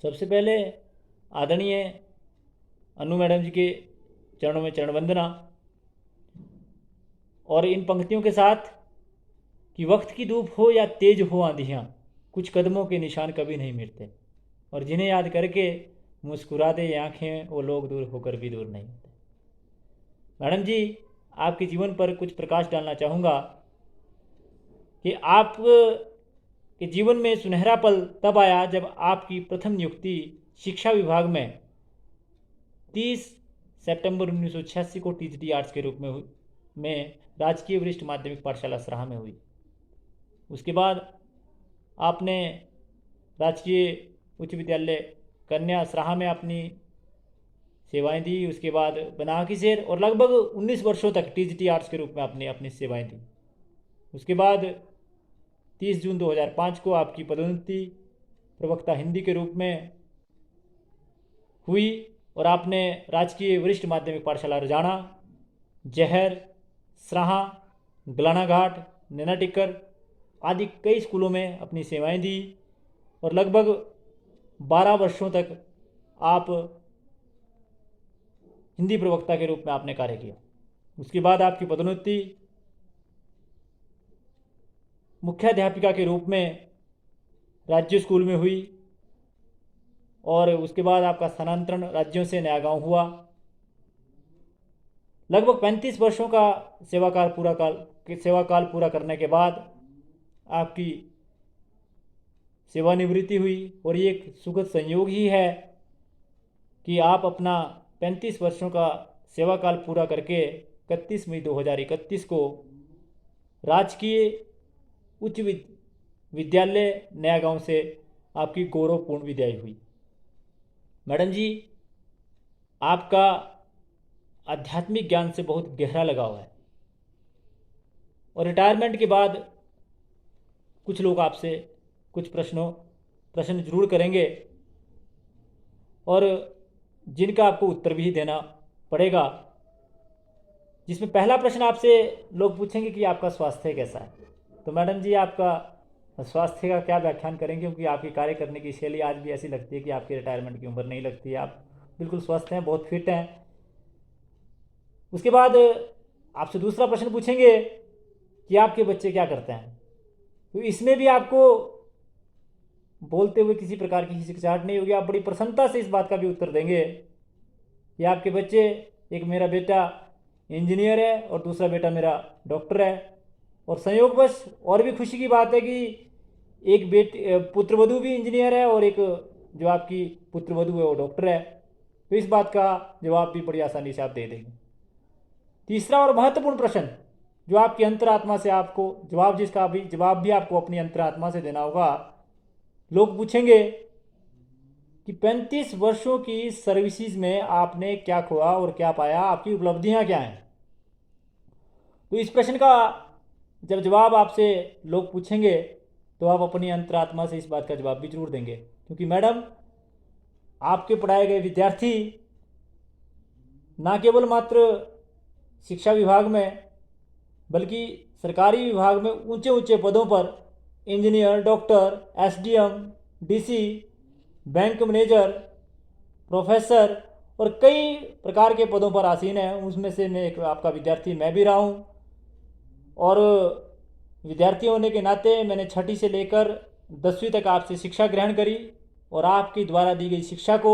सबसे पहले आदरणीय अनु मैडम जी के चरणों में चरण वंदना, और इन पंक्तियों के साथ कि वक्त की धूप हो या तेज हो आंधियाँ, कुछ कदमों के निशान कभी नहीं मिटते, और जिन्हें याद करके मुस्कुरा दे ये आंखें, वो लोग दूर होकर भी दूर नहीं होते। मैडम जी, आपके जीवन पर कुछ प्रकाश डालना चाहूँगा कि आप के जीवन में सुनहरा पल तब आया जब आपकी प्रथम नियुक्ति शिक्षा विभाग में 30 सितंबर 1986 को टीजीटी आर्ट्स के रूप में राजकीय वरिष्ठ माध्यमिक पाठशाला सराहा में हुई। उसके बाद आपने राजकीय उच्च विद्यालय कन्या सराहा में अपनी सेवाएं दी। उसके बाद बनाकीसेर, और लगभग 19 वर्षों तक टीजीटी आर्ट्स के रूप में आपने अपनी सेवाएं दी। उसके बाद 30 जून 2005 को आपकी पदोन्नति प्रवक्ता हिंदी के रूप में हुई, और आपने राजकीय वरिष्ठ माध्यमिक पाठशाला रजाना, जहर, सराहा, गलाना घाट, नैना टिक्कर आदि कई स्कूलों में अपनी सेवाएं दी, और लगभग 12 वर्षों तक आप हिंदी प्रवक्ता के रूप में आपने कार्य किया। उसके बाद आपकी पदोन्नति मुख्याध्यापिका के रूप में राज्य स्कूल में हुई, और उसके बाद आपका स्थानांतरण राज्यों से नया गांव हुआ। लगभग 35 वर्षों का सेवाकाल पूरा करने के बाद आपकी सेवानिवृत्ति हुई, और ये एक सुखद संयोग ही है कि आप अपना 35 वर्षों का सेवाकाल पूरा करके 31 मई 2031 को राजकीय उच्च विद्यालय नया गांव से आपकी गौरवपूर्ण विदाई हुई। मैडम जी, आपका आध्यात्मिक ज्ञान से बहुत गहरा लगाव है, और रिटायरमेंट के बाद कुछ लोग आपसे कुछ प्रश्न जरूर करेंगे, और जिनका आपको उत्तर भी देना पड़ेगा। जिसमें पहला प्रश्न आपसे लोग पूछेंगे कि आपका स्वास्थ्य कैसा है। तो मैडम जी, आपका स्वास्थ्य का क्या व्याख्यान करेंगे, क्योंकि आपकी कार्य करने की शैली आज भी ऐसी लगती है कि आपकी रिटायरमेंट की उम्र नहीं लगती है, आप बिल्कुल स्वस्थ हैं, बहुत फिट हैं। उसके बाद आपसे दूसरा प्रश्न पूछेंगे कि आपके बच्चे क्या करते हैं। तो इसमें भी आपको बोलते हुए किसी प्रकार की हिचकिचाहट नहीं होगी, आप बड़ी प्रसन्नता से इस बात का भी उत्तर देंगे कि आपके बच्चे, एक मेरा बेटा इंजीनियर है और दूसरा बेटा मेरा डॉक्टर है, और संयोगवश और भी खुशी की बात है कि एक पुत्रवधू भी इंजीनियर है, और एक जो आपकी पुत्रवधू है वो डॉक्टर है। तो इस बात का जवाब भी बड़ी आसानी से आप दे देंगे। तीसरा और महत्वपूर्ण प्रश्न जो आपकी अंतरात्मा से आपको जिसका भी जवाब भी आपको अपनी अंतरात्मा से देना होगा। लोग पूछेंगे कि 35 वर्षों की सर्विसेज में आपने क्या खोया और क्या पाया, आपकी उपलब्धियां क्या हैं। तो इस प्रश्न का जब जवाब आपसे लोग पूछेंगे तो आप अपनी अंतरात्मा से इस बात का जवाब भी जरूर देंगे, क्योंकि मैडम, आपके पढ़ाए गए विद्यार्थी ना केवल मात्र शिक्षा विभाग में बल्कि सरकारी विभाग में ऊंचे ऊंचे पदों पर engineer, doctor, SDM, DC, bank manager, professor और कई प्रकार के पदों पर आसीन है। उसमें से मैं एक आपका विद्यार्थी मैं भी रहा हूँ, और विद्यार्थी होने के नाते मैंने 6ठी से लेकर 10वीं तक आपसे शिक्षा ग्रहण करी, और आपके द्वारा दी गई शिक्षा को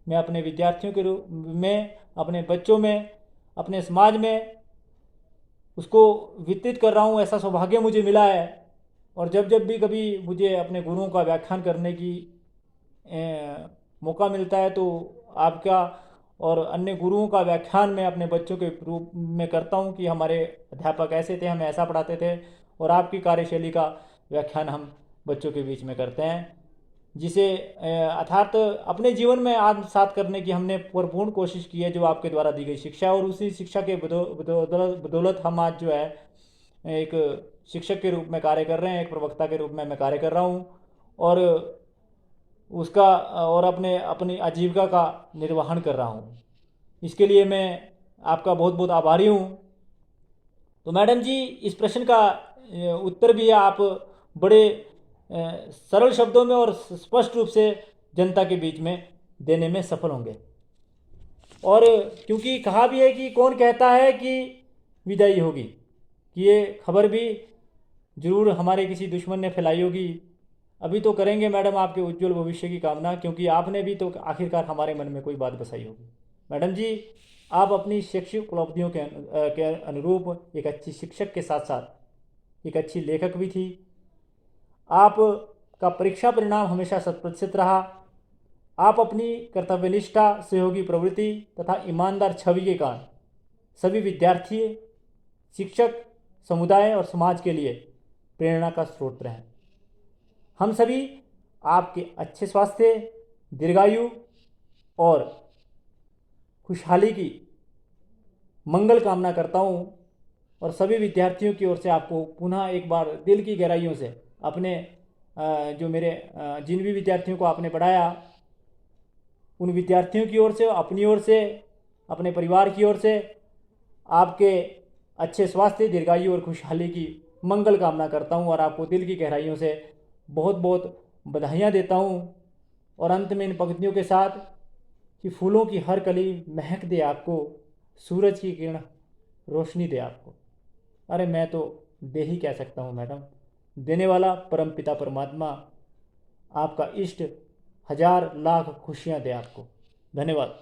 मैं अपने विद्यार्थियों के रूप में, अपने बच्चों में, अपने समाज में उसको वितरित कर रहा हूँ। ऐसा सौभाग्य मुझे मिला है, और जब जब भी कभी मुझे अपने गुरुओं का व्याख्यान करने की मौका मिलता है तो आपका और अन्य गुरुओं का व्याख्यान मैं अपने बच्चों के रूप में करता हूँ कि हमारे अध्यापक ऐसे थे, हमें ऐसा पढ़ाते थे, और आपकी कार्यशैली का व्याख्यान हम बच्चों के बीच में करते हैं, जिसे अर्थात अपने जीवन में आत्मसात करने की हमने भरपूर कोशिश की है जो आपके द्वारा दी गई शिक्षा। और उसी शिक्षा के बदौलत हम आज जो है एक शिक्षक के रूप में कार्य कर रहे हैं, एक प्रवक्ता के रूप में मैं कार्य कर रहा हूँ, और उसका और अपनी आजीविका का निर्वहन कर रहा हूँ। इसके लिए मैं आपका बहुत बहुत आभारी हूँ। तो मैडम जी, इस प्रश्न का उत्तर भी आप बड़े सरल शब्दों में और स्पष्ट रूप से जनता के बीच में देने में सफल होंगे। और क्योंकि कहा भी है कि कौन कहता है कि विदाई होगी, कि ये खबर भी ज़रूर हमारे किसी दुश्मन ने फैलाई होगी। अभी तो करेंगे मैडम आपके उज्जवल भविष्य की कामना, क्योंकि आपने भी तो आखिरकार हमारे मन में कोई बात बसाई होगी। मैडम जी, आप अपनी शैक्षिक उपलब्धियों के अनुरूप एक अच्छी शिक्षक के साथ साथ एक अच्छी लेखक भी थी। आपका परीक्षा परिणाम हमेशा 100% रहा। आप अपनी कर्तव्यनिष्ठा, सहयोगी प्रवृत्ति तथा ईमानदार छवि के कारण सभी विद्यार्थी, शिक्षक, समुदाय और समाज के लिए प्रेरणा का स्रोत रहे। हम सभी आपके अच्छे स्वास्थ्य, दीर्घायु और खुशहाली की मंगल कामना करता हूँ। और सभी विद्यार्थियों की ओर से आपको पुनः एक बार दिल की गहराइयों से अपने जो मेरे जिन भी विद्यार्थियों को आपने पढ़ाया, उन विद्यार्थियों की ओर से, अपनी ओर से, अपने परिवार की ओर से आपके अच्छे स्वास्थ्य, दीर्घायु और खुशहाली की मंगल कामना करता हूँ और आपको दिल की गहराइयों से बहुत बहुत बधाइयाँ देता हूँ। और अंत में इन पंक्तियों के साथ कि फूलों की हर कली महक दे आपको, सूरज की किरण रोशनी दे आपको। अरे मैं तो दे ही कह सकता हूँ मैडम। देने वाला परम पिता परमात्मा आपका इष्ट हजार लाख खुशियाँ दे आपको। धन्यवाद।